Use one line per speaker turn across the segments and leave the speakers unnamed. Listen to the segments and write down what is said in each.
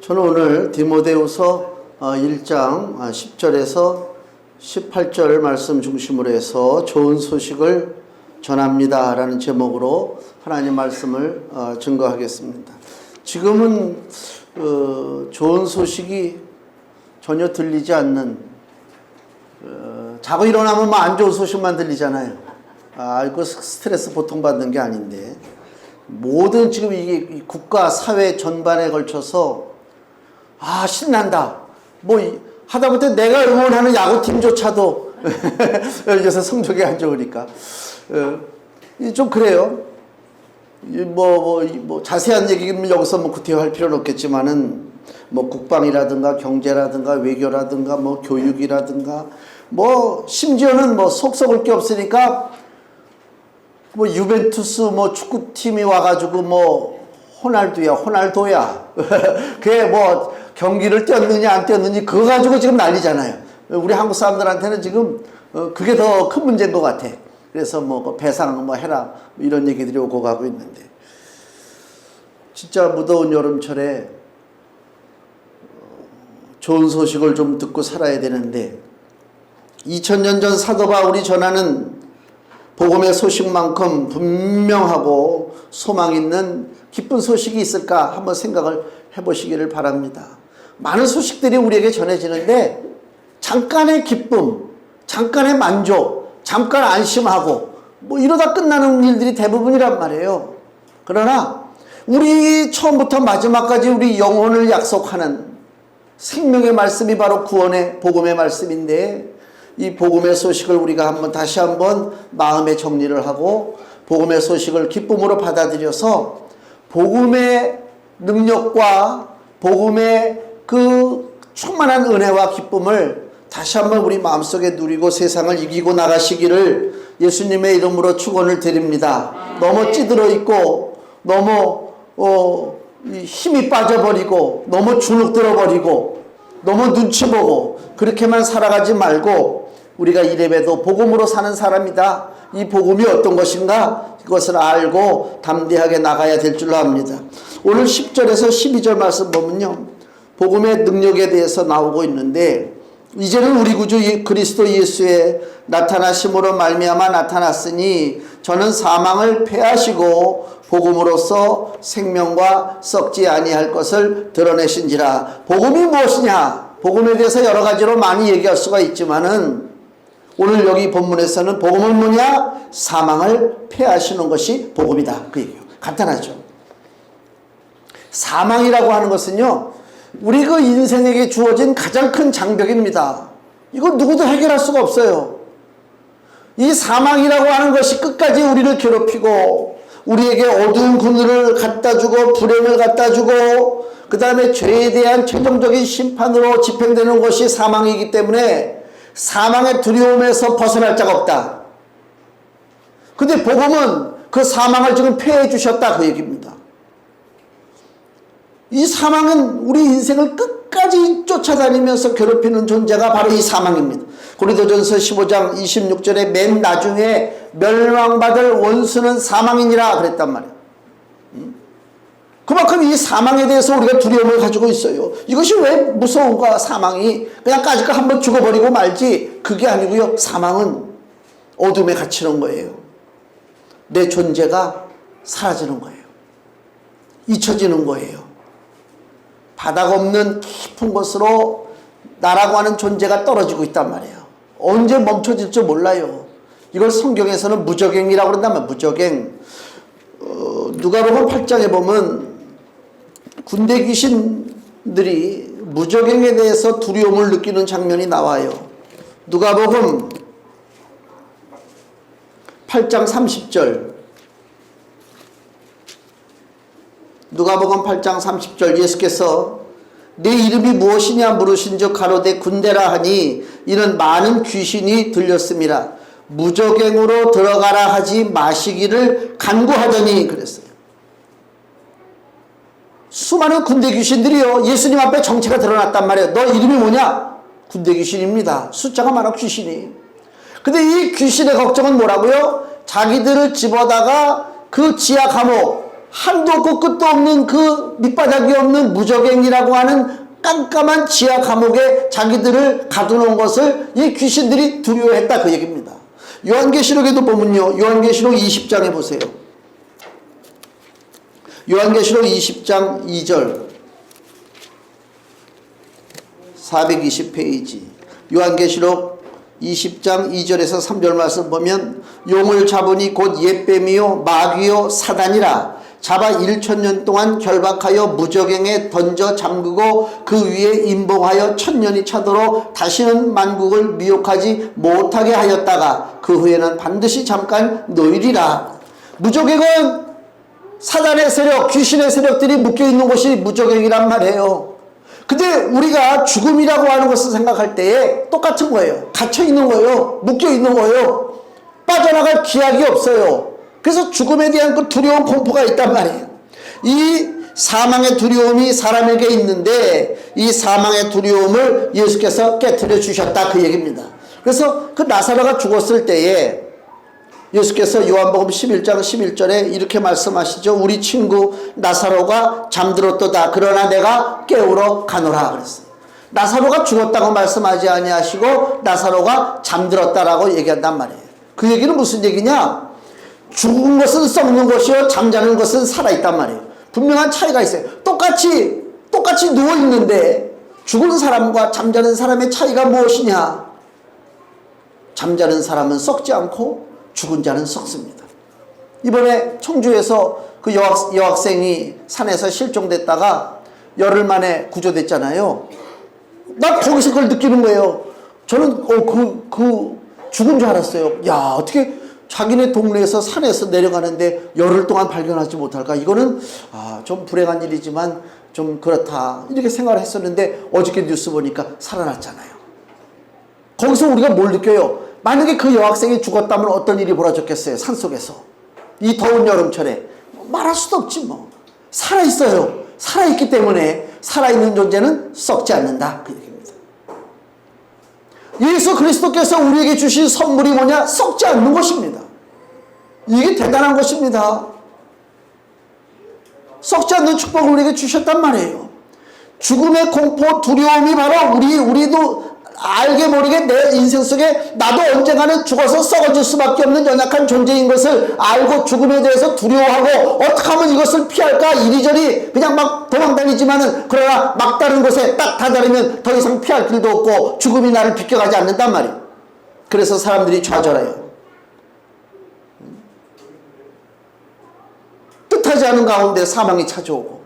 저는 오늘 디모데후서 1장 10절에서 18절 말씀 중심으로 해서 좋은 소식을 전합니다 라는 제목으로 하나님 말씀을 증거하겠습니다. 지금은 좋은 소식이 전혀 들리지 않는, 자고 일어나면 안 좋은 소식만 들리잖아요. 이거 스트레스 보통 받는 게 아닌데, 모든 지금 이게 국가 사회 전반에 걸쳐서 신난다 뭐 하다못해 내가 응원하는 야구팀조차도 요새 성적이 안 좋으니까 좀 그래요. 뭐 자세한 얘기는 여기서 뭐 구태할 필요는 없겠지만은 뭐 국방이라든가 경제라든가 외교라든가 뭐 교육이라든가 뭐 심지어는 뭐 속 썩을 게 없으니까 뭐 유벤투스 뭐 축구팀이 와가지고 뭐 호날두야 그게 뭐 경기를 뛰었느냐 안 뛰었느냐 그거 가지고 지금 난리잖아요. 우리 한국 사람들한테는 지금 그게 더 큰 문제인 것 같아. 그래서 뭐 배상 뭐 해라 이런 얘기들이 오고 가고 있는데, 진짜 무더운 여름철에 좋은 소식을 좀 듣고 살아야 되는데, 2000년 전 사도 바울이 전하는 복음의 소식만큼 분명하고 소망 있는 기쁜 소식이 있을까 한번 생각을 해보시기를 바랍니다. 많은 소식들이 우리에게 전해지는데 잠깐의 기쁨, 잠깐의 만족, 잠깐 안심하고 뭐 이러다 끝나는 일들이 대부분이란 말이에요. 그러나 우리 처음부터 마지막까지 우리 영혼을 약속하는 생명의 말씀이 바로 구원의 복음의 말씀인데, 이 복음의 소식을 우리가 다시 한번 마음에 정리를 하고 복음의 소식을 기쁨으로 받아들여서 복음의 능력과 복음의 그 충만한 은혜와 기쁨을 다시 한번 우리 마음속에 누리고 세상을 이기고 나가시기를 예수님의 이름으로 축원을 드립니다. 너무 찌들어 있고 너무 힘이 빠져버리고 너무 주눅들어 버리고 너무 눈치 보고 그렇게만 살아가지 말고, 우리가 이래봬도 복음으로 사는 사람이다, 이 복음이 어떤 것인가 그것을 알고 담대하게 나가야 될 줄로 압니다. 오늘 10절에서 12절 말씀 보면요, 복음의 능력에 대해서 나오고 있는데, 이제는 우리 구주 그리스도 예수의 나타나심으로 말미암아 나타났으니 저는 사망을 패하시고 복음으로써 생명과 썩지 아니할 것을 드러내신지라. 복음이 무엇이냐? 복음에 대해서 여러 가지로 많이 얘기할 수가 있지만은 오늘 여기 본문에서는 복음은 뭐냐? 사망을 패하시는 것이 복음이다, 그 얘기예요. 간단하죠. 사망이라고 하는 것은요, 우리 그 인생에게 주어진 가장 큰 장벽입니다. 이거 누구도 해결할 수가 없어요. 이 사망이라고 하는 것이 끝까지 우리를 괴롭히고 우리에게 어두운 그늘을 갖다 주고 불행을 갖다 주고 그 다음에 죄에 대한 최종적인 심판으로 집행되는 것이 사망이기 때문에 사망의 두려움에서 벗어날 자가 없다. 근데 복음은 그 사망을 지금 패해 주셨다, 그 얘기입니다. 이 사망은 우리 인생을 끝까지 쫓아다니면서 괴롭히는 존재가 바로 이 사망입니다. 고린도전서 15장 26절에 맨 나중에 멸망받을 원수는 사망이니라 그랬단 말이에요. 그만큼 이 사망에 대해서 우리가 두려움을 가지고 있어요. 이것이 왜 무서운가? 사망이 그냥 까짓거 한번 죽어버리고 말지, 그게 아니고요. 사망은 어둠에 갇히는 거예요. 내 존재가 사라지는 거예요. 잊혀지는 거예요. 바닥 없는 깊은 곳으로 나라고 하는 존재가 떨어지고 있단 말이에요. 언제 멈춰질지 몰라요. 이걸 성경에서는 무저갱이라고 그런단 말이에요. 무저갱. 누가복음 8장에 보면 군대 귀신들이 무저갱에 대해서 두려움을 느끼는 장면이 나와요. 누가복음 8장 30절. 누가복음 8장 30절, 예수께서 내 이름이 무엇이냐 물으신즉 가로되 군대라 하니 이는 많은 귀신이 들렸음이라. 무저갱으로 들어가라 하지 마시기를 간구하더니 그랬어요. 수많은 군대 귀신들이요, 예수님 앞에 정체가 드러났단 말이에요. 너 이름이 뭐냐? 군대 귀신입니다. 숫자가 많아, 귀신이. 근데 이 귀신의 걱정은 뭐라고요? 자기들을 집어다가 그 지하 감옥 한도 없고 끝도 없는 그 밑바닥이 없는 무적행이라고 하는 깜깜한 지하 감옥에 자기들을 가두는 것을 이 귀신들이 두려워했다 그 얘기입니다. 요한계시록에도 보면요, 요한계시록 20장에 보세요. 요한계시록 20장 2절 420페이지 요한계시록 20장 2절에서 3절 말씀 보면 용을 잡으니 곧 옛뱀이요 마귀요 사단이라 잡아 1000년 동안 결박하여 무적행에 던져 잠그고 그 위에 임봉하여 1000년이 차도록 다시는 만국을 미혹하지 못하게 하였다가 그 후에는 반드시 잠깐 놓이리라. 무적행은 사단의 세력, 귀신의 세력들이 묶여있는 곳이 무적행이란 말이에요. 근데 우리가 죽음이라고 하는 것을 생각할 때에 똑같은 거예요. 갇혀있는 거예요. 묶여있는 거예요. 빠져나갈 기약이 없어요. 그래서 죽음에 대한 그 두려운 공포가 있단 말이에요. 이 사망의 두려움이 사람에게 있는데 이 사망의 두려움을 예수께서 깨트려 주셨다 그 얘기입니다. 그래서 그 나사로가 죽었을 때에 예수께서 요한복음 11장 11절에 이렇게 말씀하시죠. 우리 친구 나사로가 잠들었도다. 그러나 내가 깨우러 가노라 그랬어요. 나사로가 죽었다고 말씀하지 아니하시고 나사로가 잠들었다라고 얘기한단 말이에요. 그 얘기는 무슨 얘기냐? 죽은 것은 썩는 것이요 잠자는 것은 살아있단 말이에요. 분명한 차이가 있어요. 똑같이 누워있는데 죽은 사람과 잠자는 사람의 차이가 무엇이냐? 잠자는 사람은 썩지 않고 죽은 자는 썩습니다. 이번에 청주에서 그 여학생이 산에서 실종됐다가 열흘 만에 구조됐잖아요. 나 거기서 그걸 느끼는 거예요. 저는 죽은 줄 알았어요. 야, 어떻게 자기네 동네에서 산에서 내려가는데 열흘 동안 발견하지 못할까? 이거는 좀 불행한 일이지만 좀 그렇다 이렇게 생각을 했었는데 어저께 뉴스 보니까 살아났잖아요. 거기서 우리가 뭘 느껴요? 만약에 그 여학생이 죽었다면 어떤 일이 벌어졌겠어요? 산속에서 이 더운 여름철에 말할 수도 없지 뭐. 살아있어요. 살아있기 때문에 살아있는 존재는 썩지 않는다 그 얘기입니다. 예수 그리스도께서 우리에게 주신 선물이 뭐냐? 썩지 않는 것입니다. 이게 대단한 것입니다. 썩지 않는 축복을 우리에게 주셨단 말이에요. 죽음의 공포, 두려움이 바로 우리도 알게 모르게 내 인생 속에 나도 언젠가는 죽어서 썩어질 수밖에 없는 연약한 존재인 것을 알고 죽음에 대해서 두려워하고 어떻게 하면 이것을 피할까 이리저리 그냥 막 도망다니지만은 그러나 막다른 곳에 딱 다다르면 더 이상 피할 길도 없고 죽음이 나를 비껴가지 않는단 말이에요. 그래서 사람들이 좌절해요. 뜻하지 않은 가운데 사망이 찾아오고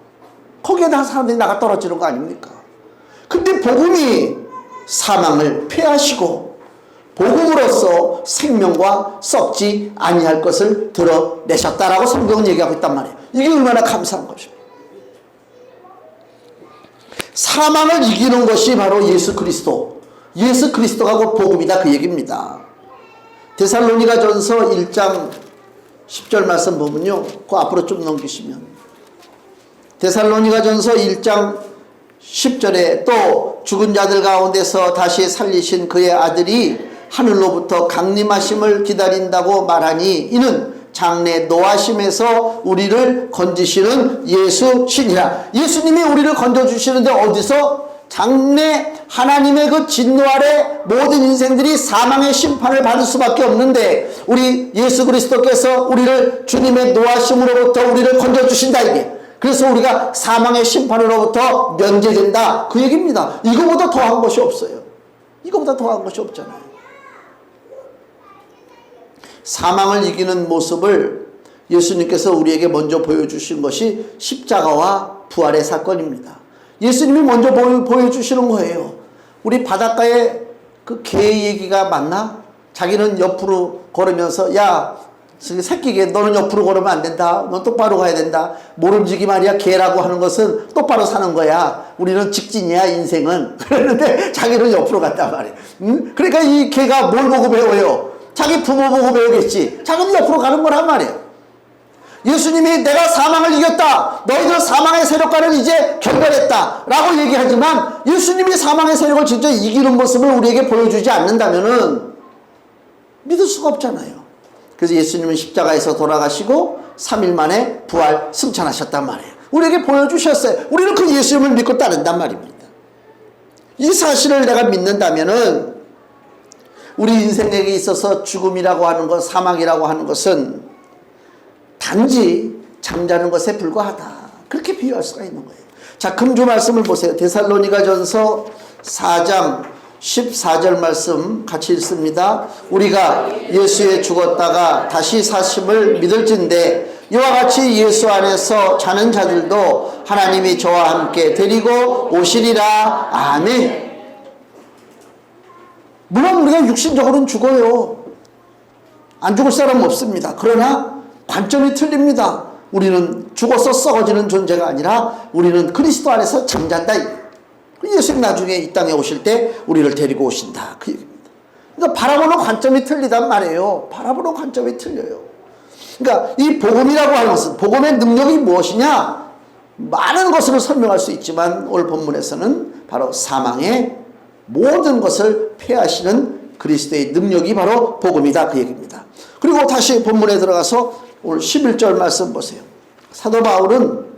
거기에다 사람들이 나가 떨어지는 거 아닙니까? 근데 복음이 사망을 폐하시고 복음으로써 생명과 썩지 아니할 것을 드러내셨다라고 성경은 얘기하고 있단 말이에요. 이게 얼마나 감사한 것입니다. 사망을 이기는 것이 바로 예수 그리스도가 곧 복음이다 그 얘기입니다. 데살로니가전서 1장 10절 말씀 보면요, 그 앞으로 좀 넘기시면 데살로니가전서 1장 10절에 또 죽은 자들 가운데서 다시 살리신 그의 아들이 하늘로부터 강림하심을 기다린다고 말하니 이는 장래 노하심에서 우리를 건지시는 예수시니라. 예수님이 우리를 건져주시는데 어디서? 장래 하나님의 그 진노 아래 모든 인생들이 사망의 심판을 받을 수밖에 없는데 우리 예수 그리스도께서 우리를 주님의 노하심으로부터 우리를 건져주신다 이게. 그래서 우리가 사망의 심판으로부터 면제된다 그 얘기입니다. 이거보다 더한 것이 없어요. 이거보다 더한 것이 없잖아요. 사망을 이기는 모습을 예수님께서 우리에게 먼저 보여주신 것이 십자가와 부활의 사건입니다. 예수님이 먼저 보여주시는 거예요. 우리 바닷가에 그 개 얘기가 맞나? 자기는 옆으로 걸으면서 야 새끼개 너는 옆으로 걸으면 안 된다. 넌 똑바로 가야 된다. 모름지기 말이야. 개라고 하는 것은 똑바로 사는 거야. 우리는 직진이야 인생은. 그랬는데 자기는 옆으로 갔단 말이야. 그러니까 이 개가 뭘 보고 배워요? 자기 부모 보고 배우겠지. 자기는 옆으로 가는 거란 말이야. 예수님이 내가 사망을 이겼다. 너희들 사망의 세력과는 이제 결별했다. 라고 얘기하지만 예수님이 사망의 세력을 진짜 이기는 모습을 우리에게 보여주지 않는다면은 믿을 수가 없잖아요. 그래서 예수님은 십자가에서 돌아가시고 3일 만에 부활 승천하셨단 말이에요. 우리에게 보여주셨어요. 우리는 그 예수님을 믿고 따른단 말입니다. 이 사실을 내가 믿는다면은 우리 인생에게 있어서 죽음이라고 하는 것, 사망이라고 하는 것은 단지 잠자는 것에 불과하다. 그렇게 비유할 수가 있는 거예요. 자, 금주 말씀을 보세요. 데살로니가전서 4장 14절 말씀 같이 읽습니다. 우리가 예수에 죽었다가 다시 사심을 믿을진대 이와 같이 예수 안에서 자는 자들도 하나님이 저와 함께 데리고 오시리라. 아멘. 물론 우리가 육신적으로는 죽어요. 안 죽을 사람은 없습니다. 그러나 관점이 틀립니다. 우리는 죽어서 썩어지는 존재가 아니라 우리는 그리스도 안에서 잠잔다. 예수님 나중에 이 땅에 오실 때 우리를 데리고 오신다. 그 얘기입니다. 그러니까 바라보는 관점이 틀리단 말이에요. 바라보는 관점이 틀려요. 그러니까 이 복음이라고 하는 것은, 복음의 능력이 무엇이냐? 많은 것으로 설명할 수 있지만 오늘 본문에서는 바로 사망의 모든 것을 폐하시는 그리스도의 능력이 바로 복음이다. 그 얘기입니다. 그리고 다시 본문에 들어가서 오늘 11절 말씀 보세요. 사도 바울은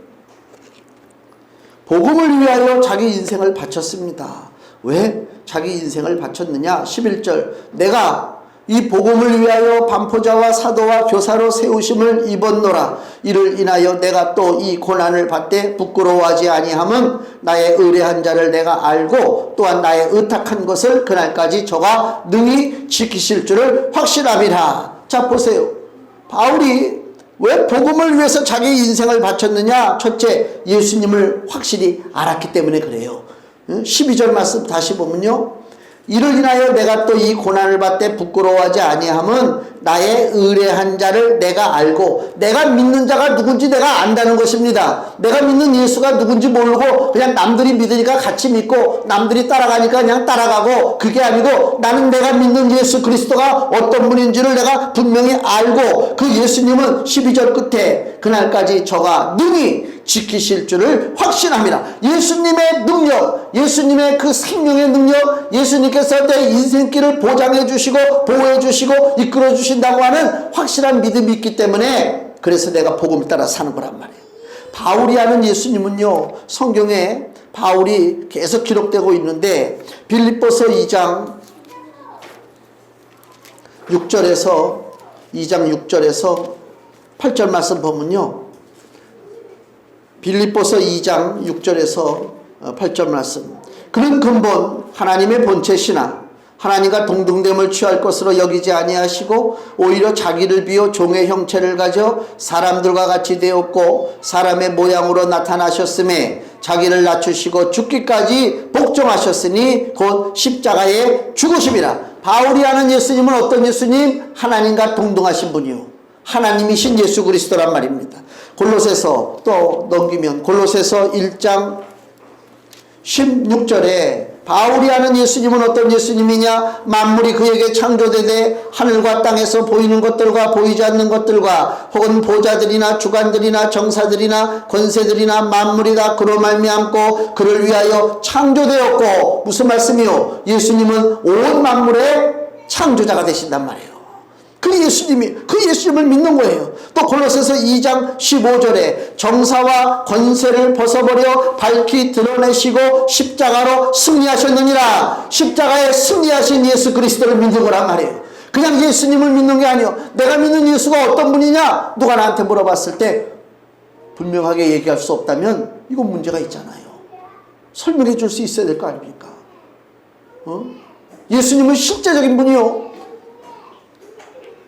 복음을 위하여 자기 인생을 바쳤습니다. 왜 자기 인생을 바쳤느냐? 11절 내가 이 복음을 위하여 반포자와 사도와 교사로 세우심을 입었노라. 이를 인하여 내가 또 이 고난을 받되 부끄러워하지 아니함은 나의 의뢰한 자를 내가 알고 또한 나의 의탁한 것을 그날까지 저가 능히 지키실 줄을 확신함이라. 자, 보세요. 바울이 왜 복음을 위해서 자기 인생을 바쳤느냐? 첫째, 예수님을 확실히 알았기 때문에 그래요. 12절 말씀 다시 보면요. 이를 인하여 내가 또 이 고난을 받되 부끄러워하지 아니함은 나의 의뢰한 자를 내가 알고, 내가 믿는 자가 누군지 내가 안다는 것입니다. 내가 믿는 예수가 누군지 모르고 그냥 남들이 믿으니까 같이 믿고 남들이 따라가니까 그냥 따라가고, 그게 아니고 나는 내가 믿는 예수 그리스도가 어떤 분인지를 내가 분명히 알고, 그 예수님은 12절 끝에 그날까지 저가 능히 지키실 줄을 확신합니다. 예수님의 능력, 예수님의 그 생명의 능력, 예수님께서 내 인생길을 보장해 주시고 보호해 주시고 이끌어 주신다고 하는 확실한 믿음이 있기 때문에 그래서 내가 복음을 따라 사는 거란 말이에요. 바울이 아는 예수님은요, 성경에 바울이 계속 기록되고 있는데 빌립보서 2장 6절에서 8절 말씀 보면요, 빌립보서 2장 6절에서 8절 말씀. 그는 근본 하나님의 본체시나 하나님과 동등됨을 취할 것으로 여기지 아니하시고 오히려 자기를 비워 종의 형체를 가져 사람들과 같이 되었고 사람의 모양으로 나타나셨음에 자기를 낮추시고 죽기까지 복종하셨으니 곧 십자가에 죽으심이라. 바울이 아는 예수님은 어떤 예수님? 하나님과 동등하신 분이요, 하나님이신 예수 그리스도란 말입니다. 골로새서 또 넘기면 골로새서 1장 16절에 바울이 아는 예수님은 어떤 예수님이냐? 만물이 그에게 창조되되 하늘과 땅에서 보이는 것들과 보이지 않는 것들과 혹은 보좌들이나 주관들이나 정사들이나 권세들이나 만물이 다 그로 말미암고 그를 위하여 창조되었고, 무슨 말씀이요? 예수님은 온 만물의 창조자가 되신단 말이에요. 그 예수님을 믿는 거예요. 또 골로새서 2장 15절에 정사와 권세를 벗어버려 밝히 드러내시고 십자가로 승리하셨느니라. 십자가에 승리하신 예수 그리스도를 믿는 거란 말이에요. 그냥 예수님을 믿는 게 아니에요. 내가 믿는 예수가 어떤 분이냐? 누가 나한테 물어봤을 때 분명하게 얘기할 수 없다면 이건 문제가 있잖아요. 설명해 줄 수 있어야 될 거 아닙니까? 예수님은 실제적인 분이요.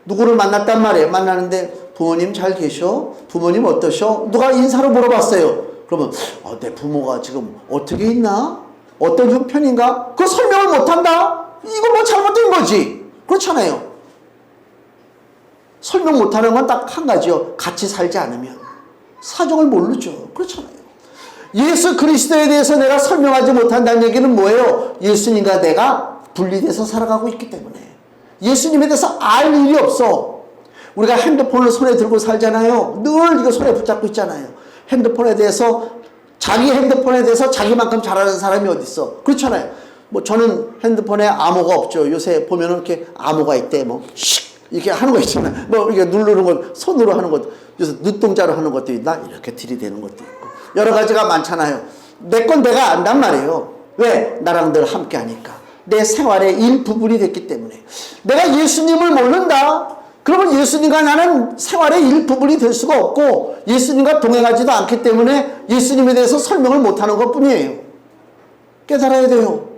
누구를 만났단 말이에요. 만나는데 부모님 잘 계셔? 부모님 어떠셔? 누가 인사로 물어봤어요. 그러면 내 부모가 지금 어떻게 있나? 어떤 형편인가? 그거 설명을 못한다? 이거 뭐 잘못된 거지. 그렇잖아요. 설명 못하는 건 딱 한 가지요. 같이 살지 않으면 사정을 모르죠. 그렇잖아요. 예수 그리스도에 대해서 내가 설명하지 못한다는 얘기는 뭐예요? 예수님과 내가 분리돼서 살아가고 있기 때문에 예수님에 대해서 알 일이 없어. 우리가 핸드폰을 손에 들고 살잖아요. 늘 이거 손에 붙잡고 있잖아요. 핸드폰에 대해서, 자기 핸드폰에 대해서 자기만큼 잘 아는 사람이 어디 있어? 그렇잖아요. 뭐 저는 핸드폰에 암호가 없죠. 요새 보면은 이렇게 암호가 있대. 뭐 씩 이렇게 하는 거 있잖아요. 뭐 이렇게 누르는 거 손으로 하는 것. 그래서 눈동자로 하는 것도 있나? 이렇게 들이대는 것도 있고. 여러 가지가 많잖아요. 내 건 내가 안단 말이에요. 왜? 나랑 늘 함께 하니까. 내 생활의 일부분이 됐기 때문에. 내가 예수님을 모른다? 그러면 예수님과 나는 생활의 일부분이 될 수가 없고 예수님과 동행하지도 않기 때문에 예수님에 대해서 설명을 못하는 것뿐이에요. 깨달아야 돼요.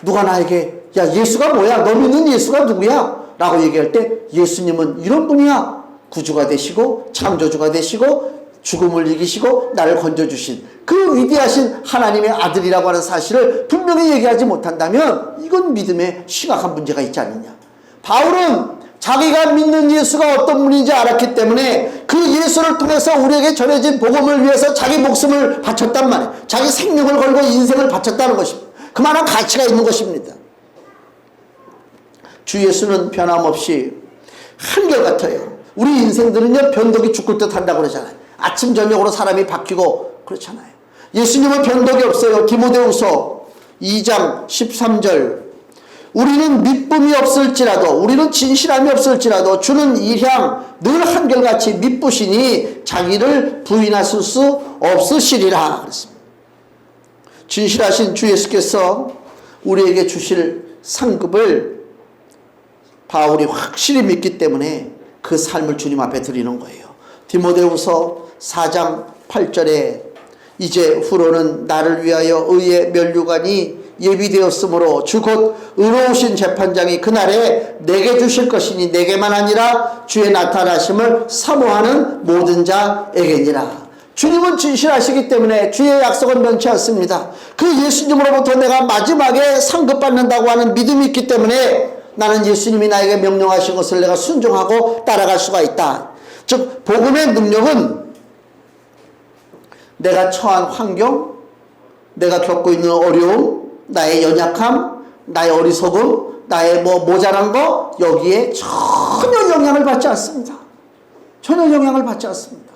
누가 나에게 야 예수가 뭐야? 너 믿는 예수가 누구야? 라고 얘기할 때 예수님은 이런 분이야. 구주가 되시고 창조주가 되시고 죽음을 이기시고 나를 건져주신 그 위대하신 하나님의 아들이라고 하는 사실을 분명히 얘기하지 못한다면 이건 믿음에 심각한 문제가 있지 않느냐. 바울은 자기가 믿는 예수가 어떤 분인지 알았기 때문에 그 예수를 통해서 우리에게 전해진 복음을 위해서 자기 목숨을 바쳤단 말이에요. 자기 생명을 걸고 인생을 바쳤다는 것입니다. 그만한 가치가 있는 것입니다. 주 예수는 변함없이 한결같아요. 우리 인생들은요 변덕이 죽을 듯 한다고 그러잖아요. 아침 저녁으로 사람이 바뀌고 그렇잖아요. 예수님은 변덕이 없어요. 디모데후서 2장 13절 우리는 미쁨이 없을지라도 우리는 진실함이 없을지라도 주는 일향 늘 한결같이 미쁘시니 자기를 부인하실 수 없으시리라 그랬습니다. 진실하신 주 예수께서 우리에게 주실 상급을 바울이 확실히 믿기 때문에 그 삶을 주님 앞에 드리는 거예요. 디모데후서 4장 8절에 이제 후로는 나를 위하여 의의 면류관이 예비되었으므로 주 곧 의로우신 재판장이 그날에 내게 주실 것이니 내게만 아니라 주의 나타나심을 사모하는 모든 자에게니라. 주님은 진실하시기 때문에 주의 약속은 변치 않습니다. 그 예수님으로부터 내가 마지막에 상급받는다고 하는 믿음이 있기 때문에 나는 예수님이 나에게 명령하신 것을 내가 순종하고 따라갈 수가 있다. 즉 복음의 능력은 내가 처한 환경, 내가 겪고 있는 어려움, 나의 연약함, 나의 어리석음, 나의 모자란 거 여기에 전혀 영향을 받지 않습니다. 전혀 영향을 받지 않습니다.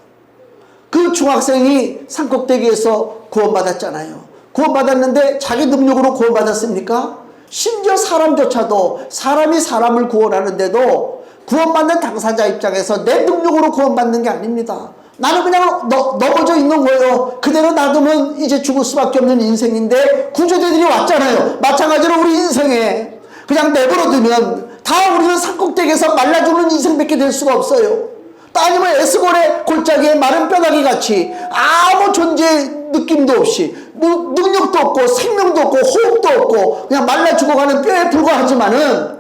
그 중학생이 산꼭대기에서 구원받았잖아요. 구원받았는데 자기 능력으로 구원받았습니까? 심지어 사람조차도 사람이 사람을 구원하는데도 구원받는 당사자 입장에서 내 능력으로 구원받는 게 아닙니다. 나는 그냥 넘어져 있는 거예요. 그대로 놔두면 이제 죽을 수밖에 없는 인생인데 구조대들이 왔잖아요. 마찬가지로 우리 인생에 그냥 내버려두면 다 우리는 산꼭대기에서 말라 죽는 인생밖에 될 수가 없어요. 또 아니면 에스골의 골짜기에 마른 뼈다귀 같이 아무 존재의 느낌도 없이 능력도 없고 생명도 없고 호흡도 없고 그냥 말라 죽어가는 뼈에 불과하지만은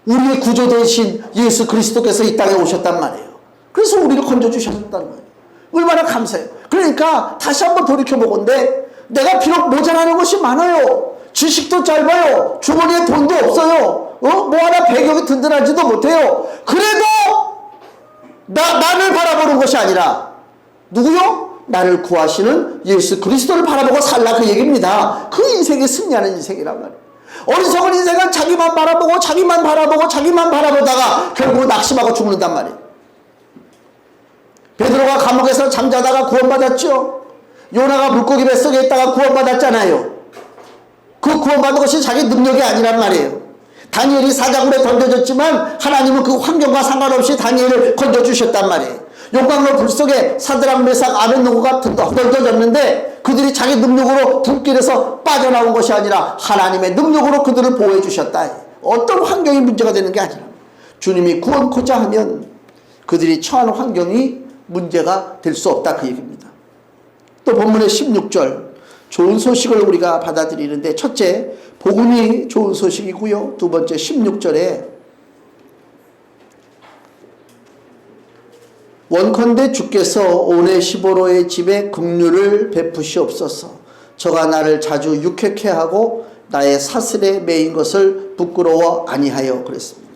우리의 구조 대신 예수 그리스도께서 이 땅에 오셨단 말이에요. 그래서 우리를 건져주셨다는 거예요. 얼마나 감사해요. 그러니까 다시 한번 돌이켜보건대 내가 비록 모자라는 것이 많아요. 지식도 짧아요. 주머니에 돈도 없어요. 뭐 하나 배경이 든든하지도 못해요. 그래도 나를 바라보는 것이 아니라 누구요? 나를 구하시는 예수 그리스도를 바라보고 살라 그 얘기입니다. 그 인생이 승리하는 인생이란 말이에요. 어리석은 인생은 자기만 바라보고 자기만 바라보다가 결국 낙심하고 죽는단 말이에요. 베드로가 감옥에서 잠자다가 구원받았죠. 요나가 물고기 뱃속에 있다가 구원받았잖아요. 그 구원받은 것이 자기 능력이 아니란 말이에요. 다니엘이 사자굴에 던져졌지만 하나님은 그 환경과 상관없이 다니엘을 건져주셨단 말이에요. 용광로 불 속에 사드락 메삭 아벳느고가 던져졌는데 그들이 자기 능력으로 불길에서 빠져나온 것이 아니라 하나님의 능력으로 그들을 보호해 주셨다. 어떤 환경이 문제가 되는 게 아니라 주님이 구원코자 하면 그들이 처한 환경이 문제가 될 수 없다 그 얘기입니다. 또 본문의 16절 좋은 소식을 우리가 받아들이는데 첫째 복음이 좋은 소식이고요. 두 번째 16절에 원컨대 주께서 오네시보로의 집에 긍휼을 베푸시옵소서. 저가 나를 자주 유쾌케 하고 나의 사슬에 매인 것을 부끄러워 아니하여 그랬습니다.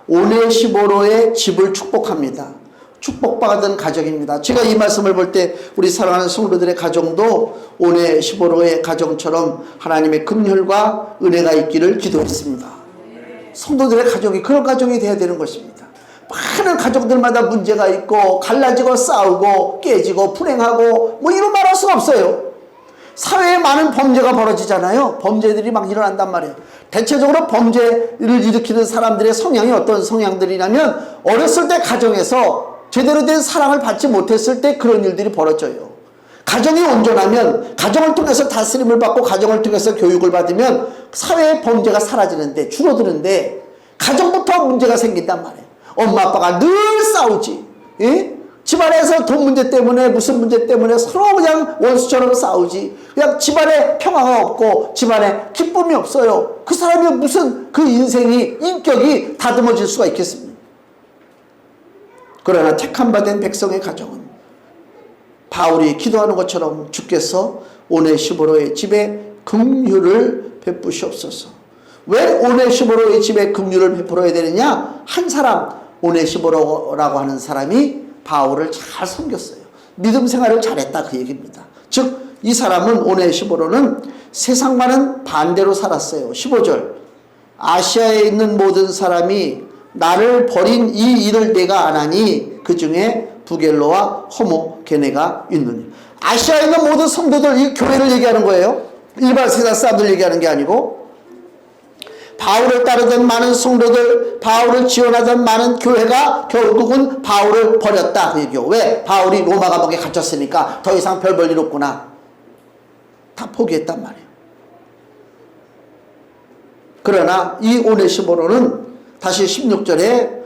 오네시보로의 집을 축복합니다. 축복받은 가정입니다. 제가 이 말씀을 볼 때 우리 사랑하는 성도들의 가정도 오네시보로의 가정처럼 하나님의 긍휼과 은혜가 있기를 기도했습니다. 성도들의 가정이 그런 가정이 되어야 되는 것입니다. 많은 가정들마다 문제가 있고 갈라지고 싸우고 깨지고 불행하고 뭐 이런 말할 수가 없어요. 사회에 많은 범죄가 벌어지잖아요. 범죄들이 막 일어난단 말이에요. 대체적으로 범죄를 일으키는 사람들의 성향이 어떤 성향들이냐면 어렸을 때 가정에서 제대로 된 사랑을 받지 못했을 때 그런 일들이 벌어져요. 가정이 온전하면, 가정을 통해서 다스림을 받고 가정을 통해서 교육을 받으면 사회의 범죄가 사라지는데, 줄어드는데, 가정부터 문제가 생긴단 말이에요. 엄마 아빠가 늘 싸우지. 예? 집안에서 돈 문제 때문에, 무슨 문제 때문에 서로 그냥 원수처럼 싸우지. 그냥 집안에 평화가 없고 집안에 기쁨이 없어요. 그 사람이 무슨 그 인생이, 인격이 다듬어질 수가 있겠습니까? 그러나 택함받은 백성의 가정은 바울이 기도하는 것처럼 주께서 오네시모로의 집에 긍휼을 베푸시옵소서. 왜 오네시모로의 집에 긍휼을 베풀어야 되느냐? 한 사람, 오네시모로라고 하는 사람이 바울을 잘 섬겼어요. 믿음 생활을 잘했다 그 얘기입니다. 즉 이 사람은, 오네시모로는 세상과는 반대로 살았어요. 15절, 아시아에 있는 모든 사람이 나를 버린 이 일을 내가 안 하니 그 중에 부겔로와 호모게네가 있느니. 아시아에 있는 모든 성도들, 이 교회를 얘기하는 거예요. 일반 세상 사람들 얘기하는 게 아니고, 바울을 따르던 많은 성도들, 바울을 지원하던 많은 교회가 결국은 바울을 버렸다 그 얘기요. 왜? 바울이 로마 감옥에 갇혔으니까 더 이상 별 볼 일 없구나, 다 포기했단 말이에요. 그러나 이 오네시모로는 다시 16절에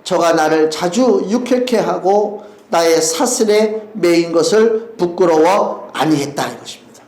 저가 나를 자주 유쾌케 하고 나의 사슬에 매인 것을 부끄러워 아니했다 이것입니다.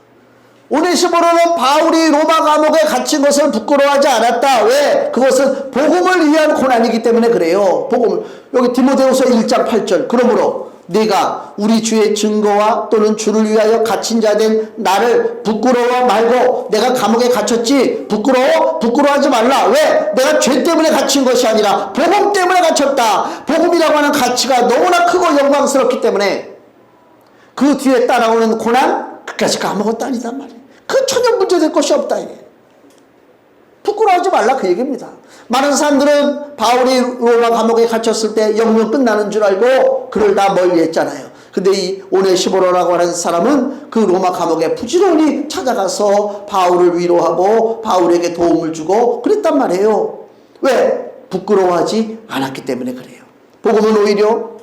오네시모로는 바울이 로마 감옥에 갇힌 것을 부끄러워하지 않았다. 왜? 그것은 복음을 위한 고난이기 때문에 그래요. 복음을. 여기 디모데후서 1장 8절. 그러므로 네가 우리 주의 증거와 또는 주를 위하여 갇힌 자 된 나를 부끄러워 말고, 내가 감옥에 갇혔지 부끄러워하지 말라. 왜? 내가 죄 때문에 갇힌 것이 아니라 복음 때문에 갇혔다. 복음이라고 하는 가치가 너무나 크고 영광스럽기 때문에 그 뒤에 따라오는 고난 끝까지 까먹었다 아니단 말이에요. 그 전혀 문제될 것이 없다 이게. 부끄러워하지 말라 그 얘기입니다. 많은 사람들은 바울이 로마 감옥에 갇혔을 때 영영 끝나는 줄 알고 그를 다 멀리했잖아요. 근데 이 오네시모로라고 하는 사람은 그 로마 감옥에 부지런히 찾아가서 바울을 위로하고 바울에게 도움을 주고 그랬단 말이에요. 왜? 부끄러워하지 않았기 때문에 그래요. 복음은 오히려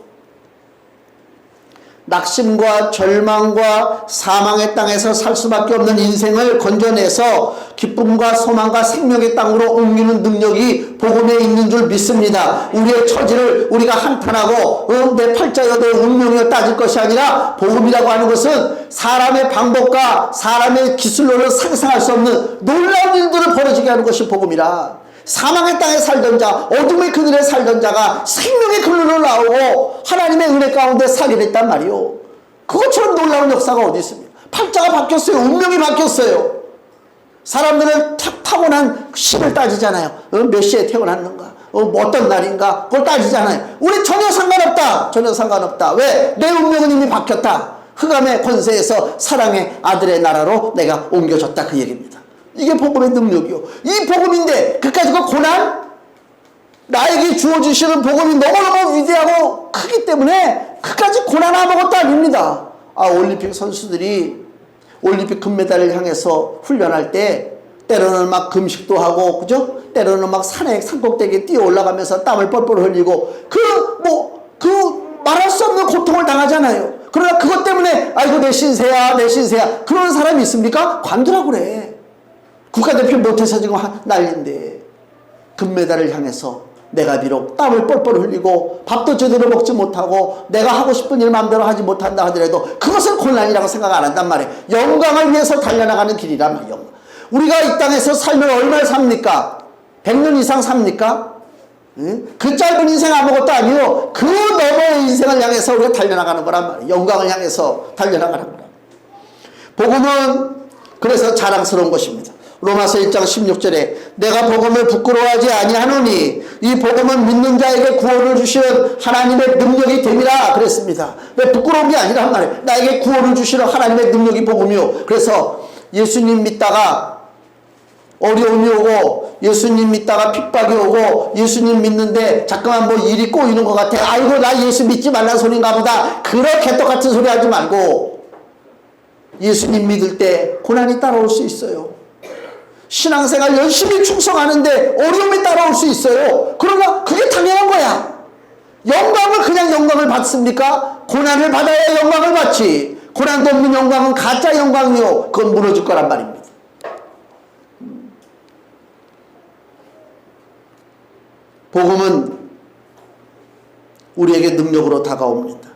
낙심과 절망과 사망의 땅에서 살 수밖에 없는 인생을 건져내서 기쁨과 소망과 생명의 땅으로 옮기는 능력이 복음에 있는 줄 믿습니다. 우리의 처지를 우리가 한탄하고 내 팔자여 내 운명이여 따질 것이 아니라, 복음이라고 하는 것은 사람의 방법과 사람의 기술로는 상상할 수 없는 놀라운 일들을 벌어지게 하는 것이 복음이라. 사망의 땅에 살던 자, 어둠의 그늘에 살던 자가 생명의 그늘로 나오고 하나님의 은혜 가운데 살게 됐단 말이요. 그것처럼 놀라운 역사가 어디 있습니까? 팔자가 바뀌었어요. 운명이 바뀌었어요. 사람들은 타고난 신을 따지잖아요. 몇 시에 태어났는가, 어떤 날인가, 그걸 따지잖아요. 우리 전혀 상관없다. 전혀 상관없다. 왜? 내 운명은 이미 바뀌었다. 흑암의 권세에서 사랑의 아들의 나라로 내가 옮겨졌다 그 얘기입니다. 이게 복음의 능력이요. 이 복음인데 그까짓 그 고난, 나에게 주어주시는 복음이 너무너무 위대하고 크기 때문에 그까짓 고난 아무것도 아닙니다. 올림픽 선수들이 올림픽 금메달을 향해서 훈련할 때 때로는 막 금식도 하고, 그죠? 때로는 막 산꼭대기에 뛰어 올라가면서 땀을 뻘뻘 흘리고 말할 수 없는 고통을 당하잖아요. 그러나 그것 때문에 아이고 내 신세야 그러는 사람이 있습니까? 관두라고 그래. 국가대표 못해서 지금 난리인데, 금메달을 향해서 내가 비록 땀을 뻘뻘 흘리고 밥도 제대로 먹지 못하고 내가 하고 싶은 일 마음대로 하지 못한다 하더라도 그것은 고난이라고 생각 안 한단 말이에요. 영광을 위해서 달려나가는 길이란 말이에요. 우리가 이 땅에서 살면 얼마나 삽니까? 100년 이상 삽니까? 그 짧은 인생 아무것도 아니요. 그 너머의 인생을 향해서 우리가 달려나가는 거란 말이에요. 영광을 향해서 달려나가는 거란 말이에요. 복음은 그래서 자랑스러운 것입니다. 로마서 1장 16절에 내가 복음을 부끄러워하지 아니하노니 이 복음은 믿는 자에게 구원을 주시는 하나님의 능력이 됨이라 그랬습니다. 왜 부끄러운 게 아니란 말이에요. 나에게 구원을 주시는 하나님의 능력이 복음이요. 그래서 예수님 믿다가 어려움이 오고, 예수님 믿다가 핍박이 오고, 예수님 믿는데 잠깐만 뭐 일이 꼬이는 것 같아. 아이고 나 예수 믿지 말란 소린가 보다. 그렇게 똑같은 소리 하지 말고, 예수님 믿을 때 고난이 따라올 수 있어요. 신앙생활 열심히 충성하는데 어려움이 따라올 수 있어요. 그러나 그게 당연한 거야. 영광을 그냥 받습니까? 고난을 받아야 영광을 받지. 고난도 없는 영광은 가짜 영광이요. 그건 무너질 거란 말입니다. 복음은 우리에게 능력으로 다가옵니다.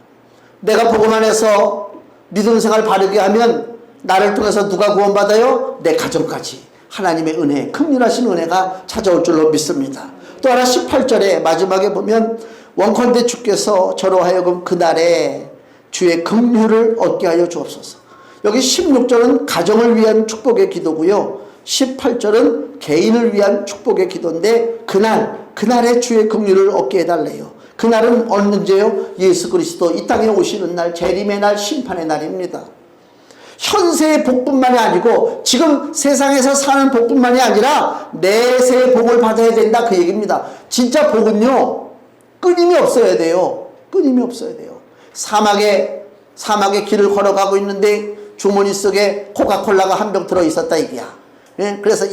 내가 복음 안에서 믿음 생활 바르게 하면 나를 통해서 누가 구원받아요? 내 가정까지 하나님의 은혜, 긍휼하신 은혜가 찾아올 줄로 믿습니다. 또 하나 18절에 마지막에 보면 원컨대 주께서 저로 하여금 그날에 주의 긍휼을 얻게 하여 주옵소서. 여기 16절은 가정을 위한 축복의 기도고요. 18절은 개인을 위한 축복의 기도인데 그날에 주의 긍휼을 얻게 해달래요. 그날은 언제요? 예수 그리스도 이 땅에 오시는 날, 재림의 날, 심판의 날입니다. 현세의 복뿐만이 아니고 지금 세상에서 사는 복뿐만이 아니라 내세의 복을 받아야 된다, 그 얘기입니다. 진짜 복은요, 끊임이 없어야 돼요. 끊임이 없어야 돼요. 사막의 길을 걸어가고 있는데 주머니 속에 코카콜라가 한 병 들어있었다 이게야. 예? 그래서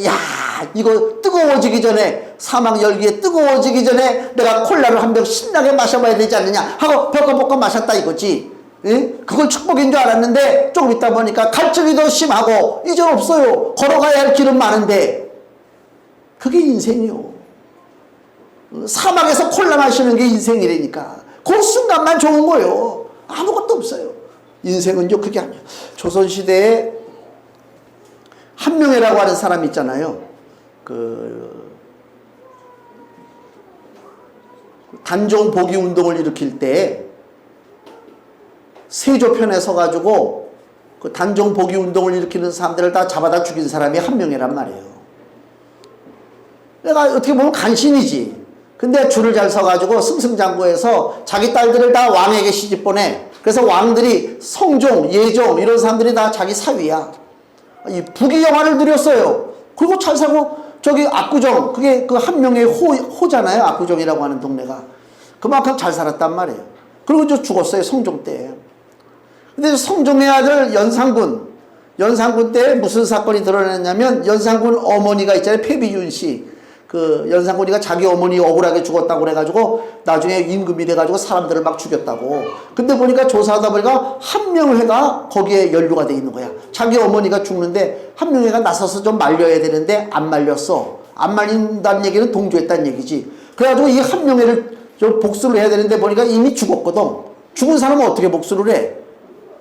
이거 뜨거워지기 전에, 사막 열기에 뜨거워지기 전에 내가 콜라를 한 병 신나게 마셔봐야 되지 않느냐 하고 벅벅벅 마셨다 이거지. 예? 그걸 축복인 줄 알았는데 조금 있다 보니까 갈증이 더 심하고 이제 없어요. 걸어가야 할 길은 많은데. 그게 인생이요. 사막에서 콜라 마시는 게 인생이라니까. 그 순간만 좋은 거예요. 아무것도 없어요. 인생은요 그게 아니에요. 조선시대에 한명회라고 하는 사람 있잖아요. 단종 복위 운동을 일으킬 때 세조편에 서가지고 그 단종 복위 운동을 일으키는 사람들을 다 잡아다 죽인 사람이 한명회란 말이에요. 내가 어떻게 보면 간신이지. 근데 줄을 잘 서가지고 승승장구해서 자기 딸들을 다 왕에게 시집 보내. 그래서 왕들이 성종, 예종 이런 사람들이 다 자기 사위야. 이 부귀 영화를 누렸어요. 그리고 잘 살고 저기 압구정, 그게 그 한명의 호잖아요. 압구정이라고 하는 동네가. 그만큼 잘 살았단 말이에요. 그리고 저 죽었어요. 성종 때. 근데 성종의 아들 연산군 때 무슨 사건이 드러났냐면 연산군 어머니가 있잖아요. 패비윤 씨. 그 연산군이가 자기 어머니 억울하게 죽었다고 그래가지고 나중에 임금이 돼가지고 사람들을 막 죽였다고. 근데 보니까 조사하다 보니까 한명회가 거기에 연루가 돼 있는 거야. 자기 어머니가 죽는데 한명회가 나서서 좀 말려야 되는데 안 말렸어. 안 말린다는 얘기는 동조했다는 얘기지. 그래가지고 이 한명회를 좀 복수를 해야 되는데 보니까 이미 죽었거든. 죽은 사람은 어떻게 복수를 해?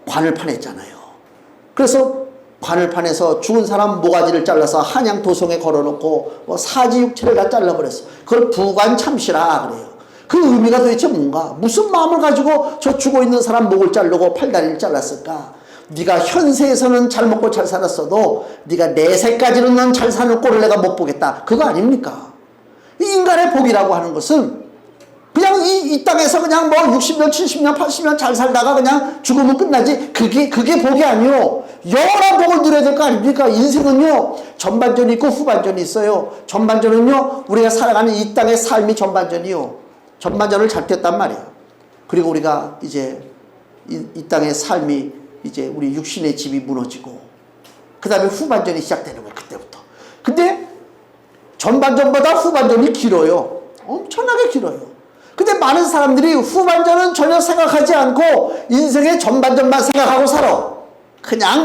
관을 파냈잖아요. 그래서 관을 파내서 죽은 사람 모가지를 잘라서 한양 도성에 걸어놓고 사지육체를 다 잘라버렸어. 그걸 부관참시라 그래요. 그 의미가 도대체 뭔가? 무슨 마음을 가지고 저 죽어있는 사람 목을 자르고 팔다리를 잘랐을까? 네가 현세에서는 잘 먹고 잘 살았어도 네가 내세까지는 넌 잘 사는 꼴을 내가 못 보겠다. 그거 아닙니까? 이 인간의 복이라고 하는 것은 그냥 이 땅에서 그냥 뭐 60년, 70년, 80년 잘 살다가 그냥 죽으면 끝나지. 그게 복이 아니요. 영원한 복을 누려야 될 거 아닙니까? 인생은요, 전반전이 있고 후반전이 있어요. 전반전은요, 우리가 살아가는 이 땅의 삶이 전반전이요. 전반전을 잘 폈단 말이야. 그리고 우리가 이제 이 땅의 삶이 이제 우리 육신의 집이 무너지고, 그 다음에 후반전이 시작되는 거야, 그때부터. 근데 전반전보다 후반전이 길어요. 엄청나게 길어요. 근데 많은 사람들이 후반전은 전혀 생각하지 않고 인생의 전반전만 생각하고 살아. 그냥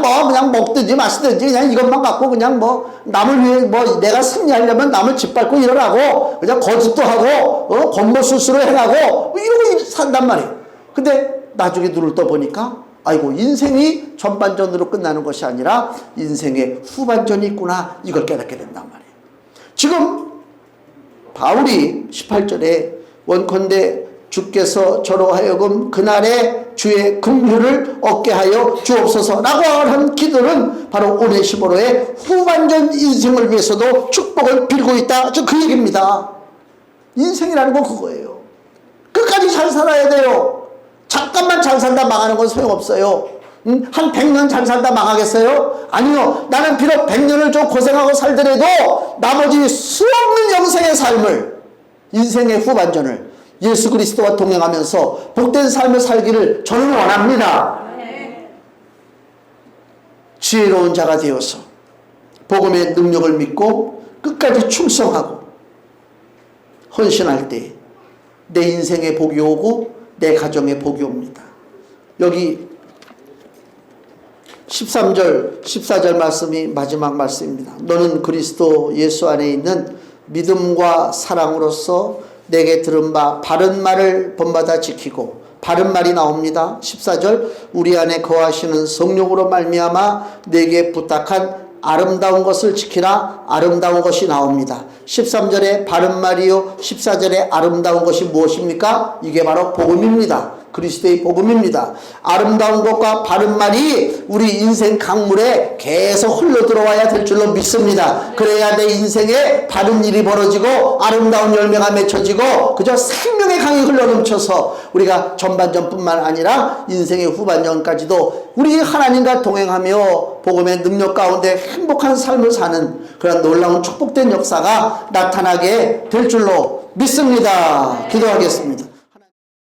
먹든지 마시든지 그냥 이것만 갖고 그냥 남을 위해 내가 승리하려면 남을 짓밟고 일어나고 그냥 거짓도 하고 겉모술수로 행하고 이러고 산단 말이에요. 근데 나중에 눈을 떠보니까 아이고, 인생이 전반전으로 끝나는 것이 아니라 인생의 후반전이 있구나, 이걸 깨닫게 된단 말이에요. 지금 바울이 18절에 원컨대 주께서 저로 하여금 그날에 주의 긍휼을 얻게 하여 주옵소서라고 하는 기도는 바로 오네시모로의 후반전 인생을 위해서도 축복을 빌고 있다. 그 얘기입니다. 인생이라는 건 그거예요. 끝까지 잘 살아야 돼요. 잠깐만 잘 살다 망하는 건 소용없어요. 한 100년 잘 살다 망하겠어요? 아니요. 나는 비록 100년을 좀 고생하고 살더라도 나머지 수없는 영생의 삶을, 인생의 후반전을 예수 그리스도와 동행하면서 복된 삶을 살기를 저는 원합니다. 지혜로운 자가 되어서 복음의 능력을 믿고 끝까지 충성하고 헌신할 때 내 인생의 복이 오고 내 가정에 복이 옵니다. 여기 13절, 14절 말씀이 마지막 말씀입니다. 너는 그리스도 예수 안에 있는 믿음과 사랑으로서 내게 들은 바 바른 말을 본받아 지키고, 바른 말이 나옵니다. 14절, 우리 안에 거하시는 성령으로 말미암아 내게 부탁한 아름다운 것을 지키라. 아름다운 것이 나옵니다. 13절에 바른 말이요, 14절에 아름다운 것이 무엇입니까? 이게 바로 복음입니다. 그리스도의 복음입니다. 아름다운 것과 바른 말이 우리 인생 강물에 계속 흘러 들어와야 될 줄로 믿습니다. 그래야 내 인생에 바른 일이 벌어지고 아름다운 열매가 맺혀지고 그저 생명의 강이 흘러넘쳐서 우리가 전반전뿐만 아니라 인생의 후반전까지도 우리 하나님과 동행하며 복음의 능력 가운데 행복한 삶을 사는 그런 놀라운 축복된 역사가 나타나게 될 줄로 믿습니다. 기도하겠습니다.